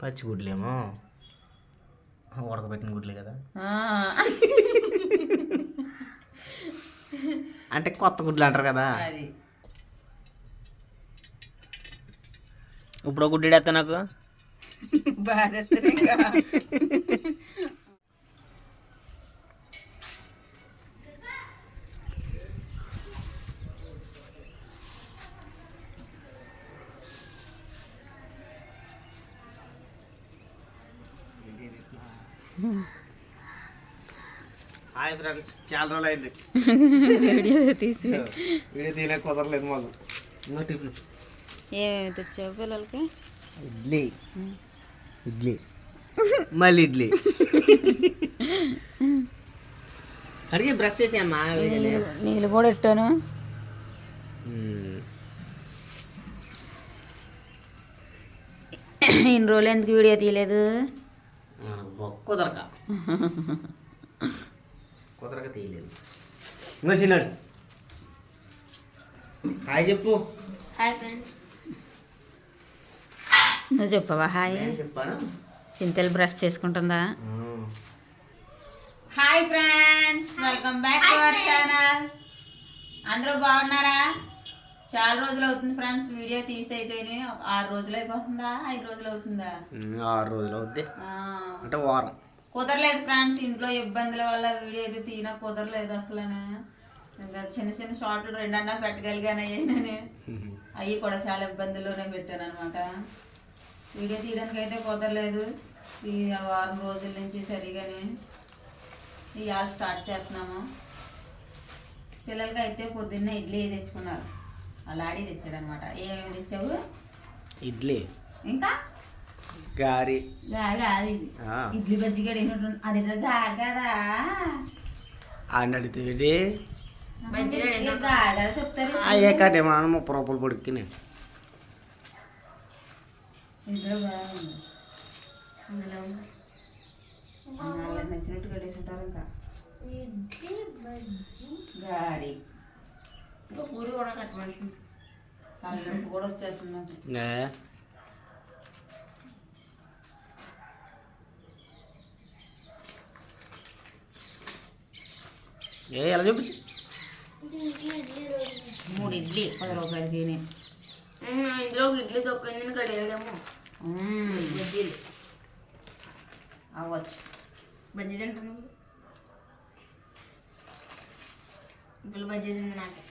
పచ్చి గుడ్లేమో ఉడకబెట్టిన గుడ్లే కదా. అంటే కొత్త గుడ్లు అంటారు కదా. ఇప్పుడు గుడ్డు వేస్తా నాకు హాయ్ ఫ్రెండ్స్, చాలా రోజులు అయింది వీడియో తీయలే, కుదరలేదు మాకు. ఇంకో టిఫిన్ ఏమేమి తెచ్చావు పిల్లలకి? ఇడ్లీ ఇడ్లీ మళ్ళీ ఇడ్లీ. అడిగి బ్రష్ చేసామ్మా. నీళ్ళు కూడా పెట్టాను. ఇన్ని రోజులు ఎందుకు వీడియో తీయలేదు? కుదరక తీయలేదు. ఇంకా చిన్నాడు హాయ్ చెప్పు. Hi friends. నువ్వు చెప్పవా హాయ్? చెప్పాను. చింతలు బ్రష్ చేసుకుంటుందా? Hi friends, welcome back to our channel. అందరూ బాగున్నారా? చాలా రోజులు అవుతుంది ఫ్రెండ్స్ వీడియో తీసైతేనే. 6 రోజులు అయిపోతుందా, 5 రోజులు అవుతుందా? 6 రోజులు అవుద్ది, అంటే వారం. కుదరలేదు ఫ్రెండ్స్, ఇంట్లో ఇబ్బందుల వల్ల వీడియో అయితే తీన కుదరలేదు అసలు. ఇంకా చిన్న చిన్న షార్ట్లు 2 అన్నా పెట్టగలిగాను. అయ్యానని అవి కూడా చాలా ఇబ్బందుల్లోనే పెట్టాను అనమాట. వీడియో తీయడానికి అయితే కుదరలేదు. ఈ వారం రోజుల నుంచి సరిగానే ఇవాళ స్టార్ట్ చేస్తున్నాము. పిల్లలకి అయితే పొద్దున్న ఇడ్లీ తెచ్చుకున్నారు. అలాడి తెచ్చాడు అనమాట. ఏమేమి తెచ్చావు? ఇడ్లీ, ఇంకా గారి. గారి అది ఇడ్లీ బజ్జి గడి అది గారి కదా అని అడిగితే గారి కదా చెప్తారు. అయ్యే కట్టే మనం 30 రూపాయలు పొడికి ఇందులో బాగుంది. నచ్చినట్టు కట్టేసి ఉంటారు. ఇంకా గారి ఇంకా పూరి కూడా కట్టవలసింది. తల్లింపు కూడా వచ్చేస్తుంది. ఎలా చూపించు. 3 ఇడ్లీ 10 రూపాయలకి. ఇందులో ఇడ్లీ తొక్కింది కడిగేదేమో. బజ్జీలు అవ్వచ్చు. బజ్జీ తింటాను. ఇప్పుడు బజ్జీ తింది నాకే.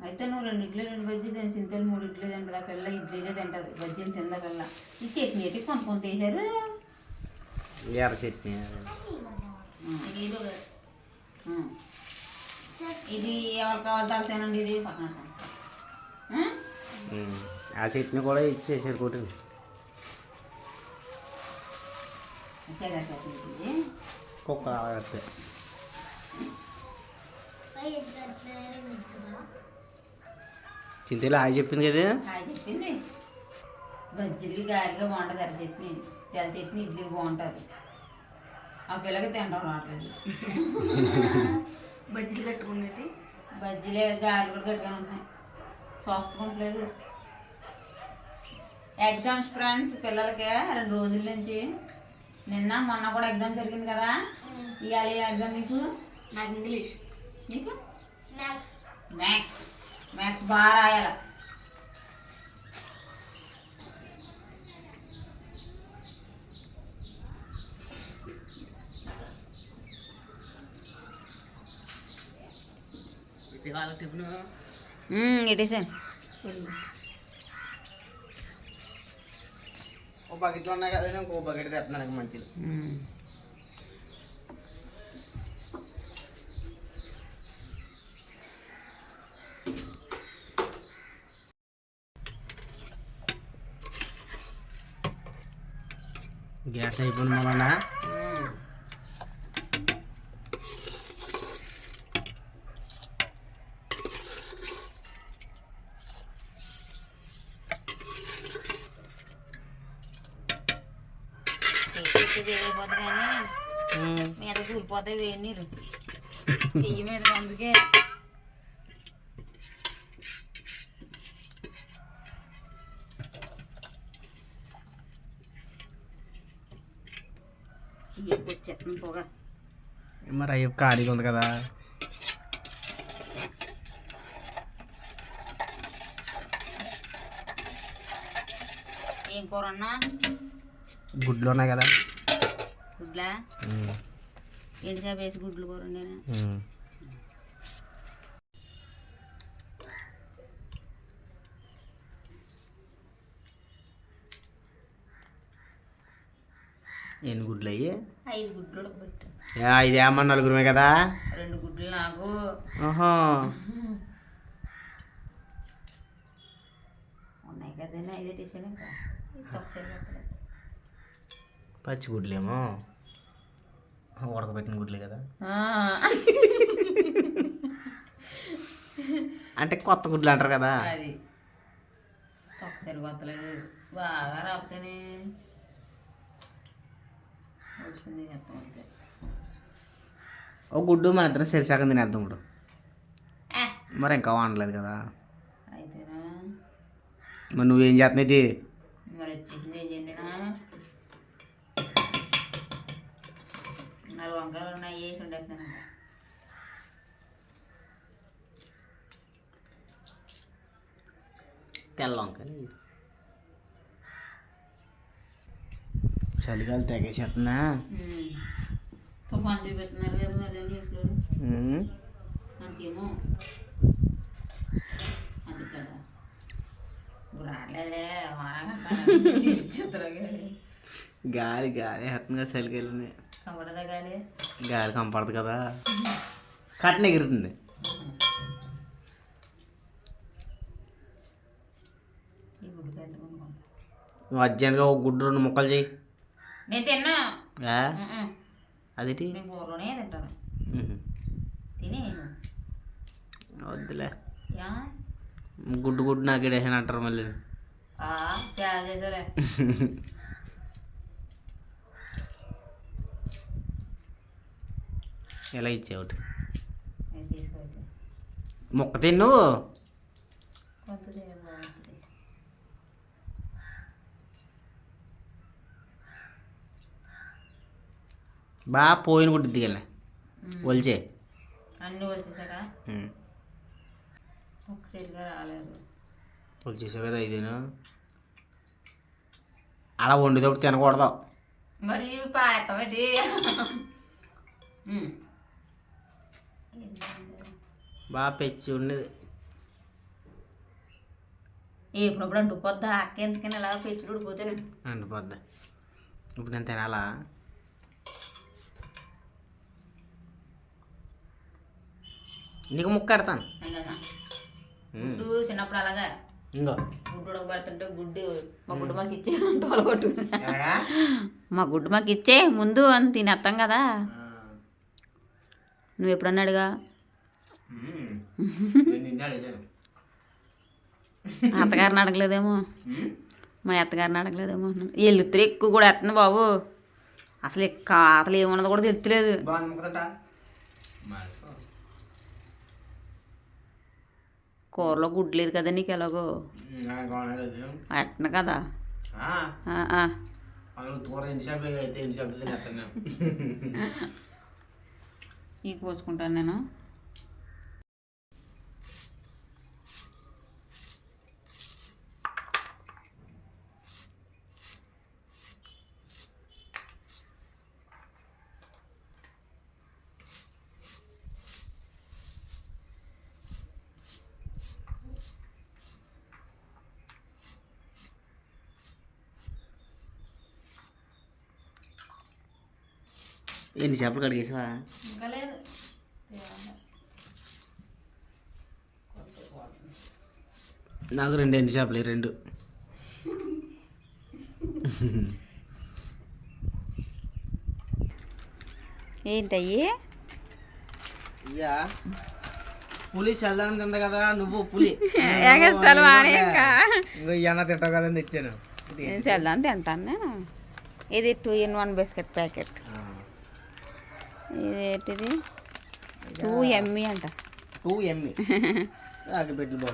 అయితే నువ్వు 2 ఇడ్లీ 2 బజ్జీ తిని చింతలు 3 ఇడ్లీ తింటుందా పిల్ల? ఇడ్లీలే తింటుంది, బజ్జీని తిందా పిల్ల? ఈ చట్నీ ఏంటి కొంత వేసారు? ఎర్ర చట్నీ. ఇది ఎవరు కావాలి తల తినండి. ఇది పక్కన ఆ చట్నీ కూడా ఇచ్చేసారు కొట్టి. కుక్క రాగತ್ತೆ చింతలు హాయ్ చెప్పింది కదా. హాయ్ చెప్పింది. బజ్జీలకి గాలిగా బాగుంటుంది ఎర్ర చట్నీ. తెల్ల చట్నీ ఇడ్లీకి బాగుంటుంది. ఆ పిల్లకి తింటాం రావట్లేదు. బజ్జీలు కట్టుకున్నట్టు బజ్జీలే గాలి కూడా గట్టిగా ఉంటున్నాయి, సాఫ్ట్గా ఉండలేదు. ఎగ్జామ్స్ ఫ్రెండ్స్ పిల్లలకి 2 రోజుల నుంచి. నిన్న మొన్న కూడా ఎగ్జామ్ జరిగింది కదా. ఇవాళ ఎగ్జామ్ మీకు? నాకు ఇంగ్లీష్. నీకు? మ్యాథ్స్. మ్యాథ్స్ బాగా రాయాల. ఇటేసాను. ఓ బకెట్లో ఉన్నాయి కదా, ఇంకో బకెట్ తెస్తున్నాను మంచిది. గ్యాస్ అయిపోయింది మన. వేయకపోతే కానీ మీద కూలిపోతాయి వేడి నీరు చెయ్యి మీద. అందుకే వచ్చేస్తుంది పొగ. మరి అయ్యో ఖాళీగా ఉంది కదా. ఏం కూర అన్నా? గుడ్లు ఉన్నాయి కదా. గుడ్లా? ఎండు చేప వేసి గుడ్లు కూర ఉండేనా? ఎన్ని గుడ్లు అయ్యి? 5 గుడ్లు ఉడకబెట్టు. ఇదేమన్నా నలుగురమే కదా. 2 గుడ్లు నాకు. ఉన్నాయి కదండి 5 తీసాను. పచ్చి గుడ్లేమో ఉడకబెట్టిన గుడ్లే కదా. అంటే కొత్త గుడ్లు అంటారు కదా. అది సరిపోతలేదు బాగా రాపితేనే వచ్చింది. ఒక గుడ్డు మన ఇద్దరం సరిసాక తినేద్దాం ఇప్పుడు. మరి ఇంకా వండలేదు కదా. అయితేనా మరి నువ్వేం చేస్తున్నాయి? మరి వచ్చేసింది ఏం చేయండి. 4 వంకాయలు ఉన్నాయి వేసి ఉండేస్తున్నాను. తెల్ల వంకాయలు చలిగాలి తెగేసేస్తున్నా. తుఫాన్ చూపిస్తున్నారు కదా మళ్ళీ న్యూస్లో. మనకేమో అది కదా రావట్లేదులే. గాలి గాలి హత్తుగా చలిగాలి కంపడదా గాలి? గాలి కంపడదు కదా. కట్టన ఎగురుతుంది. ఈ గుడ్డు ఎంత కొనుక్కుంటా? నువ్వు అర్జెంట్గా ఒక గుడ్డు 2 ముక్కలు చెయ్యి. నేను తిన్నా. అదేంటి? నేను కూరలోనే తింటాను. తిని వద్దులే. యా గుడ్డు గుడ్డు నాకు వేసాను అంటారు మళ్ళీ. చాలా చేసాలే. ఎలా ఇచ్చేవాటి తీసుకోవచ్చు. మొక్క తిన్ను. కొంత బాగుంటుంది. బాగా పోయిన గుడ్డు దిగలే ఒలిచే. అన్నీ వచ్చేసాక ఒకసారిగా రాలేదు. ఒలిచేసావు కదా ఇదేను. అలా వండేటప్పుడు తినకూడదు. మరి పాడతామేంటి? బాగా పెంచి ఉండేది. ఎప్పుడప్పుడు అంటుకుపోద్దా అక్క ఎందుకని ఇలా పెంచుడు ఉడిపోతే అండిపోద్ది. ఇప్పుడు నేను తినాలా? నీకు ముక్క పెడతాను. గుడ్డు చిన్నప్పుడు అలాగా ఇంకో గుడ్డు ఉడకబెడుతుంటే గుడ్డు మా గుడ్డు మాకు ఇచ్చే అలవాటు. మా గుడ్డు మాకు ఇచ్చే ముందు అని తినేస్తాం కదా. నువ్వు ఎప్పుడన్నాడుగా అత్తగారిని అడగలేదేమో. మా అత్తగారిని అడగలేదేమో. ఎల్లుతురు ఎక్కువ కూడా ఎత్తుంది బాబు. అసలు కాతలు ఏమన్నది కూడా తెలుస్తలేదు. కూరలో గుడ్డు లేదు కదా నీకు ఎలాగో ఎట్టను కదా. ఈ కోసుకుంటాను నేను. ఎన్ని చేపలు కడిగేసావా? ఇంకా లేదు. నాకు 2 ఎండు చేపలు 2. ఏంటయ్యి? ఇయ్యా పులి చల్దానం తిందా కదా. నువ్వు పులి ఇంకో ఇయ్యన్న తింటావు కదా అని తెచ్చాను. నేను చల్దాని తింటాను నేను. ఇది 2-in-1 బిస్కెట్ ప్యాకెట్. ఇదేంటిది 2 అంట. 2 అగ్గిపెట్లు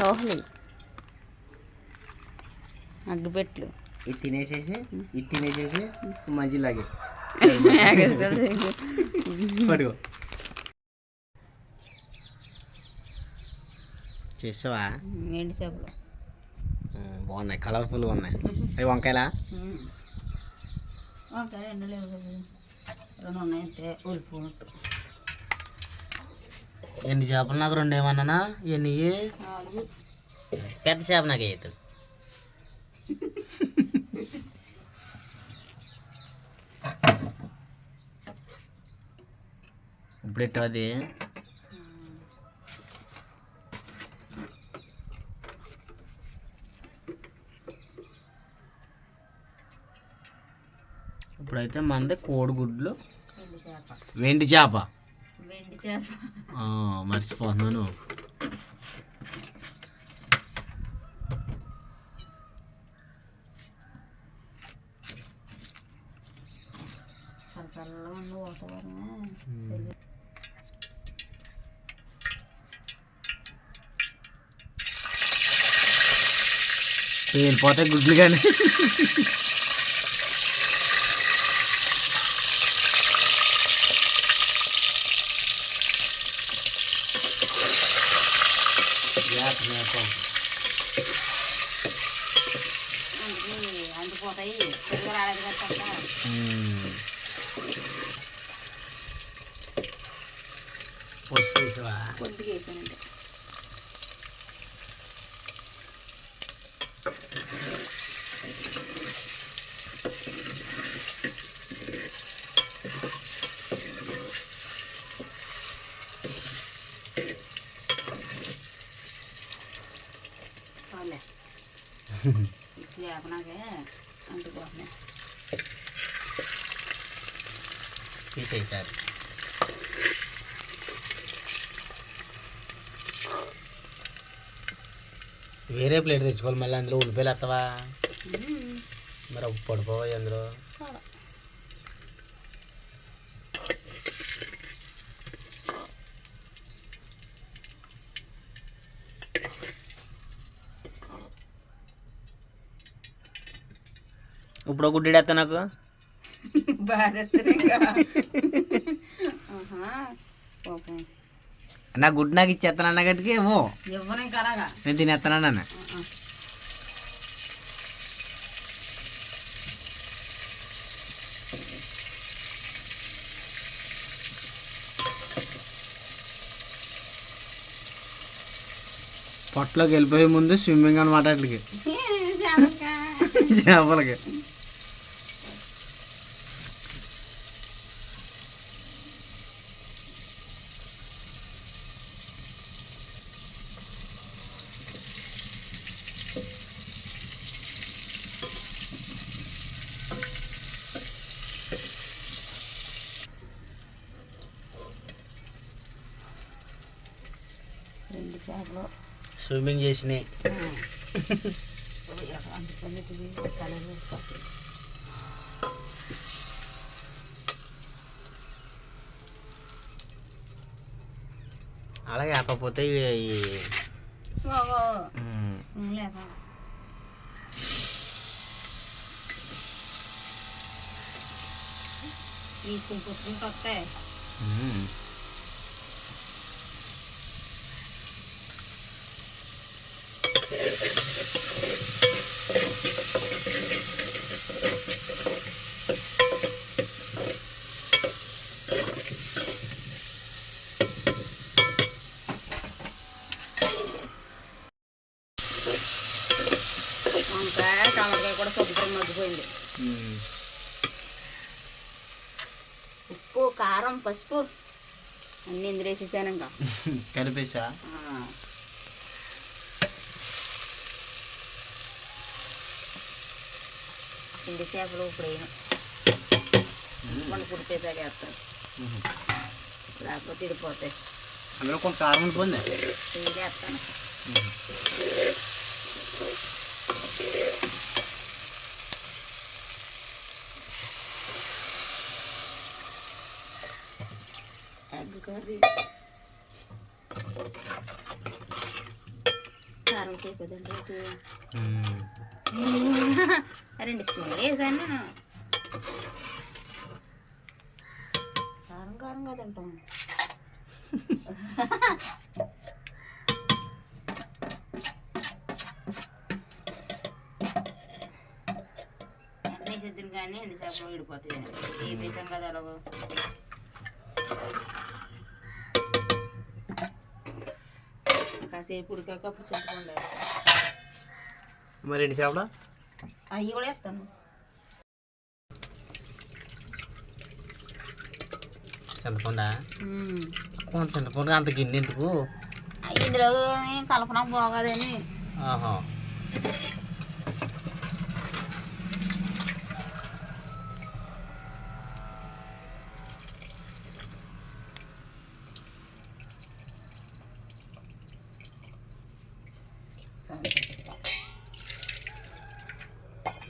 అగ్గిపెట్లు ఇది తినేసేసి మంచిలాగే పడుకో చేసావా? ఎండి చేపలు బాగున్నాయి, కలర్ఫుల్గా ఉన్నాయి. అవి వంకాయలా? వంకాయ ఎండలేదు, 2 ఉన్నాయి అంతే, ఉలిపోనట్టు. ఎన్ని చేపలు నాకు 2 ఏమన్నానా? ఎన్ని? 4. పెద్ద చేప నాకు అవుతుంది. ఇప్పుడు ఎట్టు అది ఇప్పుడైతే మనది కోడిగుడ్లు వెండి చేప. మర్చిపోతున్నాను. చల్లగా ఉంది వాతావరణం. వెళ్ళిపోతాయి గుడ్లు కానీ. అంటిపోతాయి, పెరుగు రాలేదు కదా. కొద్దిగా వేసానంటే చేపనాకే అంటుకోవాలి. తీసేసారు. వేరే ప్లేట్ తెచ్చుకోవాలి మళ్ళీ. అందులో ఉల్లిపాయలు వస్తావా? మరి పడిపోవాలి అందులో. ఇప్పుడు గుడ్డి వేస్తా నాకు. నా గుడ్డు నాకు ఇచ్చేస్తాను అన్న గట్టికి ఏమో నేను తినేస్తాను అన్న. పొట్టలోకి వెళ్ళిపోయే ముందు స్విమ్మింగ్ అనమాట అట్లకి చేపలకి. స్విమ్మింగ్ చేసినాయి. అలాగే ఆపకపోతే వస్తాయి. వంకాయ టమాటకాయ కూడా శుభ్రం మగ్గిపోయింది. ఉప్పు, కారం, పసుపు అన్నీ ఇందులో వేసేసాను. ఇంకా కలిపేసా. ఎండి చేపలు ఇప్పుడు మన కుడిపేసాక వేస్తాను, లేకపోతే ఇడిపోతాయి. అందులో కొంత కారం ఉంటుంది. వేస్తాను. ఎగ్ కర్రీ కారం చేయకూడదండి. 2 స్పూన్లు వేసాను నేను. కారం కారంగా తింటాం. అన్నీ సిద్ధం కానీ ఎండు చేపలు విడిపోతాయి. ఏ వేసాం కదా అలాగో. కాసేపు ఉడికాక అప్పుడు చింతపండు మరి ఎండు చేపల అవి కూడా వేస్తాను. చింతపండా? కొంత చింతపండు అంత గిన్నె ఎందుకు? ఇందులో కలపన బాగోదని. ఆహా.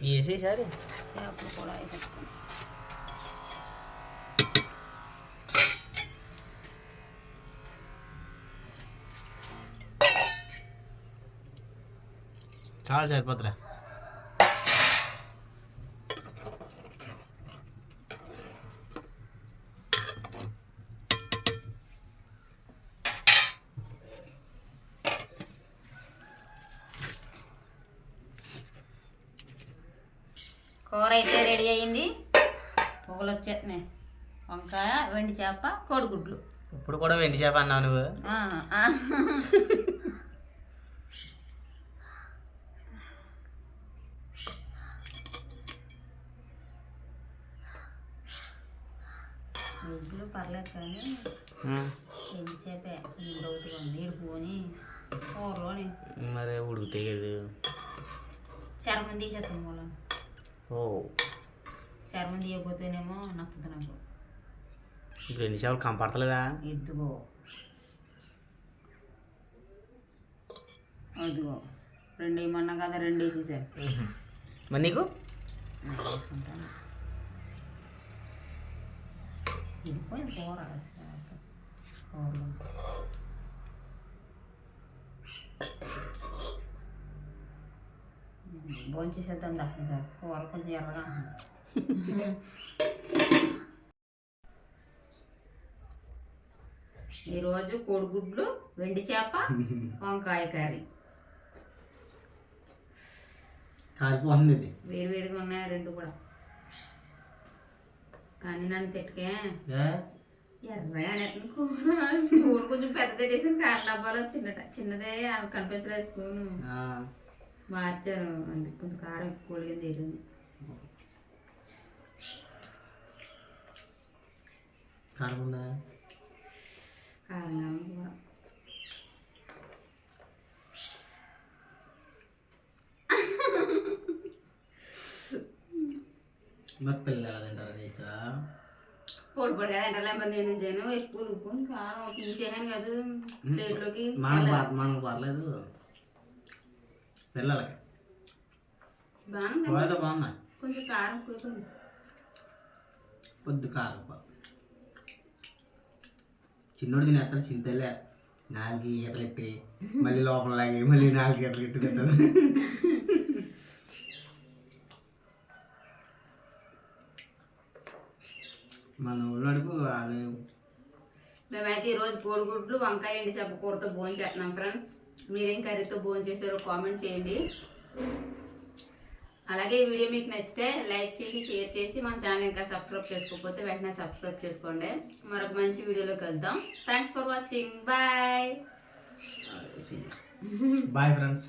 వేసేసారు చేపలు కూడా వేసేస్తాను. చాలా సరిపోతురా. కూర అయితే రెడీ అయ్యింది. పొగలు వచ్చేస్తున్నాయి. వంకాయ, వెండి చేప, కోడిగుడ్లు. ఇప్పుడు కూడా వెండి చేప అన్నావు నువ్వు? గుడ్లు పర్లేదు కానీ వెండి చేపే నీళ్ళు నీడిపోని కూరలోని మరి ఉడుకుతాయి కదా. చర్మం తీసేస్తాం మూలం. ఓ, చర్మం తీయకపోతేనేమో నచ్చుతుంది నాకు. వెండి చేపలు కంపడతలేదా? ఎద్దుగో అదిగో 2 వేయమన్నా కదా 2 వేసేసాను. మరి నీకు వేసుకుంటాను. వెళ్ళిపోయింది కూర. కూరలో భోంచేసేద్దాం దా. సార్ కూర కొంచెం ఎర్రగా ఉంటుంది. ఈరోజు కోడిగుడ్లు, వెండి చేప, వంకాయ కర్రీ. కాలిపోతుంది ఇది. వేడివేడిగా ఉన్నాయి 2 కూడా. కానీ నన్ను తిట్టుకే ఎర్రగా స్పూన్ కొంచెం పెద్ద తిట్టేసాను. కారం డబ్బాలో చిన్నదే కనిపించలేదు స్పూన్. మార్చాను. అందుకు కొంచెం కారం ఎక్కువ తేలింది. కారం ఉందా? కారం కారం కూర. మరి పిల్లలు తింటారా చేసా? పొడి పొడి కదా ఎంటలే. మరి నేను చేయను. ఎక్కువ ఉప్పు కారం తీసేసాను కదా ప్లేట్లోకి. మనకు పర్లేదు, పిల్లలకి బాగా బాగున్నాయి. కొంచెం కారం ఎక్కువ. పొద్దు కారం చిన్నోడు తినేస్తాడు. చింతలే 4 ఈతలు ఎట్టి మళ్ళీ లోపల లాగి మళ్ళీ 4 ఈతలు ఎట్టి తింటాడు. మన ఊళ్ళోడుకు వాళ్ళు. మేమైతే ఈరోజు కోడిగుడ్లు, వంకాయ, ఎండి చేప కూరతో భోజనం చేస్తున్నాం ఫ్రెండ్స్. మీరేం కర్రీతో భోజనం చేశారో కామెంట్ చేయండి. అలాగే ఈ వీడియో మీకు నచ్చితే లైక్ చేసి షేర్ చేసి మన ఛానల్ ఇంకా సబ్స్క్రైబ్ చేసుకోకపోతే వెంటనే సబ్స్క్రైబ్ చేసుకోండి. మరొక మంచి వీడియోలో కలుద్దాం. Thanks for watching. Bye bye friends.